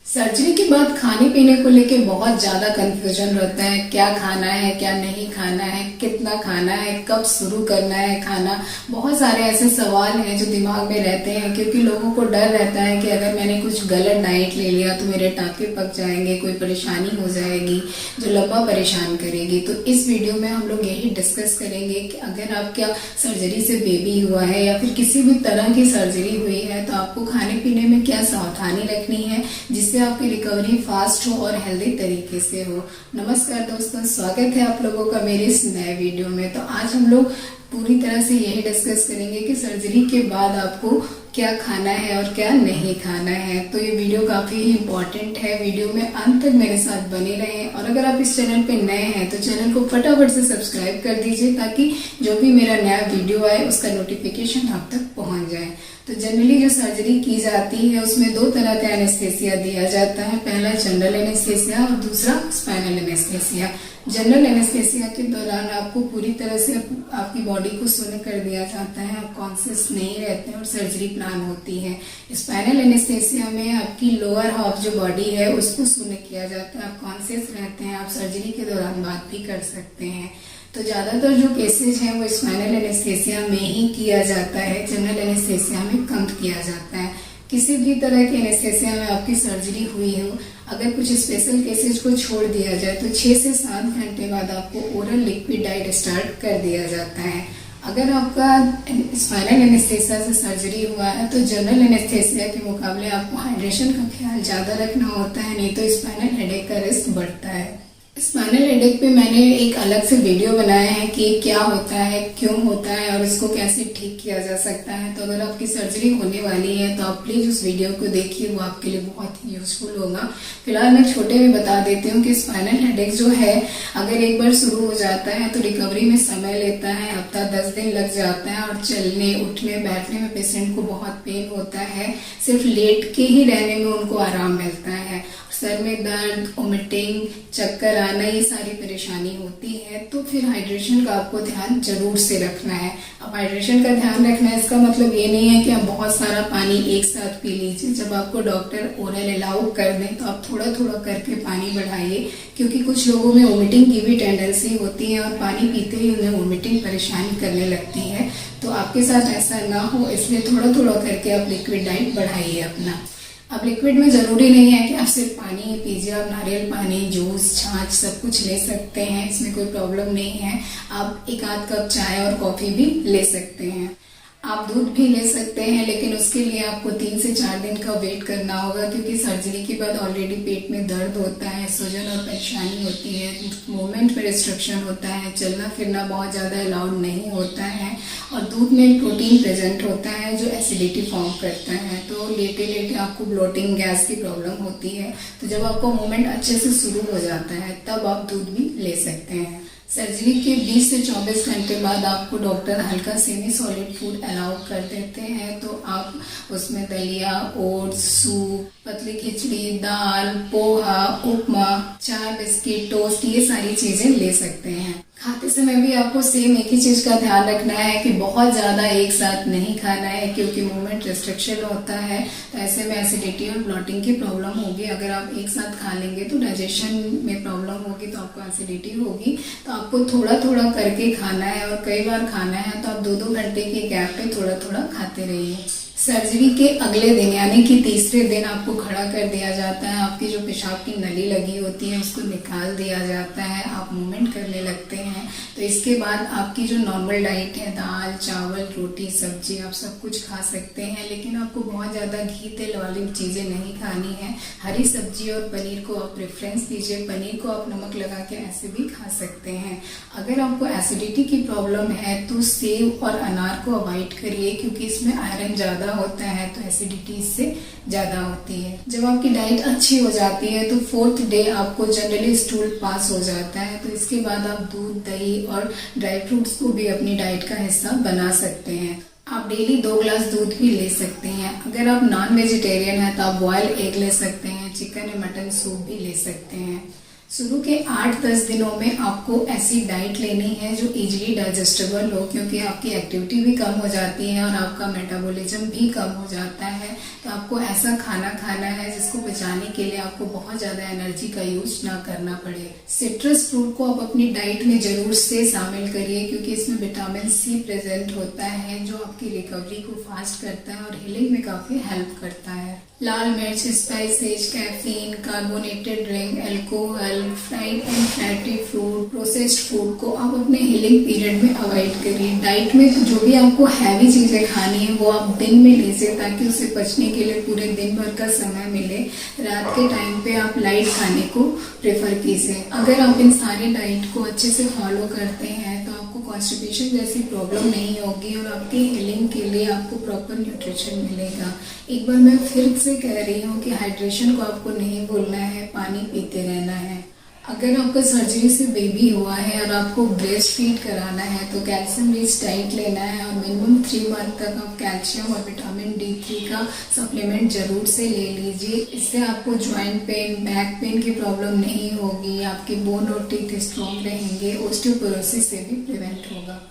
Surgery के बाद खाने पीने को लेके बहुत ज्यादा कंफ्यूजन रहता है। क्या खाना है, क्या नहीं खाना है, कितना खाना है, कब शुरू करना है खाना। बहुत सारे ऐसे सवाल हैं जो दिमाग में रहते हैं, क्योंकि लोगों को डर रहता है कि अगर मैंने कुछ गलत डाइट ले लिया तो मेरे टांके पक जाएंगे, कोई परेशानी हो जाएगी जो लंबा परेशान करेगी। तो इस वीडियो में हम लोग यही डिस्कस करेंगे कि अगर आपका सर्जरी से बेबी हुआ है या फिर किसी भी तरह की सर्जरी हुई है तो आपको खाने पीने में क्या सावधानी रखनी है जिससे आपकी रिकवरी फास्ट हो और हेल्दी तरीके से हो। नमस्कार दोस्तों, स्वागत है आप लोगों का मेरे इस नए वीडियो में। तो आज हम लोग पूरी तरह से यही डिस्कस करेंगे कि सर्जरी के बाद आपको क्या खाना है और क्या नहीं खाना है। तो ये वीडियो काफी इम्पोर्टेंट है, वीडियो में अंत तक मेरे साथ बने रहें। और अगर आप इस चैनल पे नए हैं तो चैनल को फटाफट से सब्सक्राइब कर दीजिए ताकि जो भी मेरा नया वीडियो आए उसका नोटिफिकेशन आप तक पहुंच जाए। तो जनरली जो सर्जरी की जाती है उसमें दो तरह का एनेस्थेसिया दिया जाता है। पहला जनरल एनेस्थेसिया और दूसरा स्पाइनल एनेस्थेसिया। जनरल एनेस्थेसिया के दौरान आपको पूरी तरह से आपकी बॉडी को शून्य कर दिया जाता है, आप कॉन्शियस नहीं रहते हैं और सर्जरी प्लान होती है। स्पाइनल एनेस्थेसिया में आपकी लोअर हाफ जो बॉडी है उसको शून्य किया जाता है, आप कॉन्शियस रहते हैं, आप सर्जरी के दौरान बात भी कर सकते हैं। तो ज्यादातर जो केसेज हैं वो स्पाइनल एनेस्थेसिया में ही किया जाता है, जनरल एनेस्थेसिया में कम किया जाता है। किसी भी तरह के एनेस्थेसिया में आपकी सर्जरी हुई हो, अगर कुछ स्पेशल केसेज को छोड़ दिया जाए तो 6 से 7 घंटे बाद आपको ओरल लिक्विड डाइट स्टार्ट कर दिया जाता है। अगर आपका स्पाइनल एनेस्थेसिया से सर्जरी हुआ है तो जनरल एनेस्थेसिया के मुकाबले आपको हाइड्रेशन का ख्याल ज्यादा रखना होता है, नहीं तो स्पाइनल हेडेक का रिस्क बढ़ता है। स्पाइनल हेडेक पे मैंने एक अलग से वीडियो बनाया है कि क्या होता है, क्यों होता है और इसको कैसे ठीक किया जा सकता है। तो अगर आपकी सर्जरी होने वाली है तो आप प्लीज उस वीडियो को देखिए, वो आपके लिए बहुत ही यूजफुल होगा। फिलहाल मैं छोटे में बता देती हूँ कि स्पाइनल हेडेक जो है अगर एक बार शुरू हो जाता है तो रिकवरी में समय लेता है, हफ्ता 10 दिन लग जाता है और चलने उठने बैठने में पेशेंट को बहुत पेन होता है। सिर्फ लेट के ही रहने में उनको आराम मिलता है। सर में दर्द, वोमिटिंग, चक्कर आना, ये सारी परेशानी होती है। तो फिर हाइड्रेशन का आपको ध्यान जरूर से रखना है। अब हाइड्रेशन का ध्यान रखना है इसका मतलब ये नहीं है कि आप बहुत सारा पानी एक साथ पी लीजिए। जब आपको डॉक्टर ओरल अलाउ कर दें तो आप थोड़ा थोड़ा करके पानी बढ़ाइए, क्योंकि कुछ लोगों में वोमिटिंग की भी टेंडेंसी होती है और पानी पीते ही उन्हें वोमिटिंग परेशानी करने लगती है। तो आपके साथ ऐसा ना हो इसलिए थोड़ा थोड़ा करके आप लिक्विड डाइट बढ़ाइए अपना। अब लिक्विड में जरूरी नहीं है कि आप सिर्फ पानी ही पीजिए, आप नारियल पानी, जूस, छाछ सब कुछ ले सकते हैं, इसमें कोई प्रॉब्लम नहीं है। आप एक आध कप चाय और कॉफी भी ले सकते हैं। आप दूध भी ले सकते हैं, लेकिन उसके लिए आपको 3 से 4 दिन का वेट करना होगा, क्योंकि सर्जरी के बाद ऑलरेडी पेट में दर्द होता है, सूजन और परेशानी होती है, मूवमेंट में रिस्ट्रिक्शन होता है, चलना फिरना बहुत ज़्यादा अलाउड नहीं होता है और दूध में प्रोटीन प्रेजेंट होता है जो एसिडिटी फॉर्म करता है। तो लेटे लेटे आपको ब्लोटिंग, गैस की प्रॉब्लम होती है। तो जब आपका मूवमेंट अच्छे से शुरू हो जाता है तब आप दूध भी ले सकते हैं। सर्जरी के 20 से 24 घंटे बाद आपको डॉक्टर हल्का सेमी सॉलिड फूड अलाउ कर देते हैं। तो आप उसमें दलिया, ओट्स, सूप, पतली खिचड़ी, दाल, पोहा, उपमा, चाय, बिस्किट, टोस्ट, ये सारी चीजें ले सकते हैं। खाते समय भी आपको सेम एक ही चीज का ध्यान रखना है कि बहुत ज्यादा एक साथ नहीं खाना है, क्योंकि मूवमेंट रिस्ट्रिक्शन होता है। तो ऐसे में एसिडिटी और ब्लॉटिंग की प्रॉब्लम होगी। अगर आप एक साथ खा लेंगे तो डाइजेशन में प्रॉब्लम होगी, तो आपको एसिडिटी होगी। तो आपको थोड़ा थोड़ा करके खाना है और कई बार खाना है, तो आप 2-2 घंटे के गैप पे थोड़ा थोड़ा खाते रहिए। सर्जरी के अगले दिन यानी कि तीसरे दिन आपको खड़ा कर दिया जाता है। आपकी जो पेशाब की नली लगी होती है उसको निकाल दिया जाता है, आप मूवमेंट करने लगते हैं। तो इसके बाद आपकी जो नॉर्मल डाइट है, दाल, चावल, रोटी, सब्जी, आप सब कुछ खा सकते हैं, लेकिन आपको बहुत ज़्यादा घी तेल वाली चीज़ें नहीं खानी है। हरी सब्जी और पनीर को आप प्रेफरेंस दीजिए। पनीर को आप नमक लगा के ऐसे भी खा सकते हैं। अगर आपको एसिडिटी की प्रॉब्लम है तो सेब और अनार को अवॉइड करिए, क्योंकि इसमें आयरन ज़्यादा होता है तो एसिडिटी इससे ज्यादा होती है। जब आपकी डाइट अच्छी हो जाती है तो 4th डे आपको जनरली स्टूल पास हो जाता है। तो इसके बाद आप दूध, दही और ड्राई फ्रूट्स को भी अपनी डाइट का हिस्सा बना सकते हैं। आप डेली 2 ग्लास दूध भी ले सकते हैं। अगर आप नॉन वेजिटेरियन हैं तो आप बॉयल एग ले सकते हैं, चिकन या मटन सूप भी ले सकते हैं। शुरू के 8-10 दिनों में आपको ऐसी डाइट लेनी है जो इजीली डाइजेस्टेबल हो, क्योंकि आपकी एक्टिविटी भी कम हो जाती है और आपका मेटाबॉलिज्म भी कम हो जाता है। तो आपको ऐसा खाना खाना है जिसको पचाने के लिए आपको बहुत ज़्यादा एनर्जी का यूज ना करना पड़े। सिट्रस फ्रूट को आप अपनी डाइट में जरूर से शामिल करिए, क्योंकि इसमें विटामिन सी प्रेजेंट होता है जो आपकी रिकवरी को फास्ट करता है और हीलिंग में काफ़ी हेल्प करता है। लाल मिर्च, spices, caffeine, carbonated drink, alcohol, fried and fatty food, processed food को आप अपने हीलिंग पीरियड में अवॉइड करिए। डाइट में जो भी आपको हैवी चीजें खानी है वो आप दिन में लीजिए, ताकि उसे पचने के लिए पूरे दिन भर का समय मिले। रात के टाइम पे आप लाइट खाने को प्रेफर कीजिए। अगर आप इन सारी डाइट को अच्छे से फॉलो करते हैं तो आपको कॉन्स्टिपेशन जैसी प्रॉब्लम नहीं होगी और आपकी हीलिंग के लिए आपको प्रॉपर न्यूट्रिशन मिलेगा। एक बार मैं फिर से कह रही हूँ कि हाइड्रेशन को आपको नहीं भूलना है, पानी पीते रहना है। अगर आपका सर्जरी से बेबी हुआ है और आपको ब्रेस्ट फीड कराना है तो कैल्शियम रिच डाइट लेना है और मिनिमम 3 मंथ तक आप कैल्शियम और विटामिन D3 का सप्लीमेंट जरूर से ले लीजिए। इससे आपको जॉइंट पेन, बैक पेन की प्रॉब्लम नहीं होगी, आपके बोन और टीथ स्ट्रॉन्ग रहेंगे, ऑस्टियोपोरोसिस से भी प्रिवेंट होगा।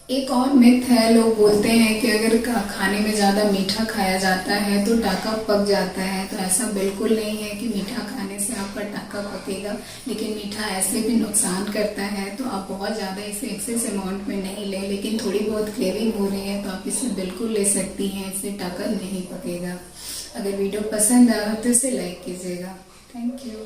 एक और मिथ है, लोग बोलते हैं कि अगर खाने में ज़्यादा मीठा खाया जाता है तो टाका पक जाता है। तो ऐसा बिल्कुल नहीं है कि मीठा खाने से आपका टाका पकेगा, लेकिन मीठा ऐसे भी नुकसान करता है। तो आप बहुत ज़्यादा इसे एक्सेस अमाउंट में नहीं लें, लेकिन थोड़ी बहुत क्रेविंग हो रही है तो आप इसे बिल्कुल ले सकती हैं, इससे टाका नहीं पकेगा। अगर वीडियो पसंद आया तो इसे लाइक कीजिएगा। Thank you.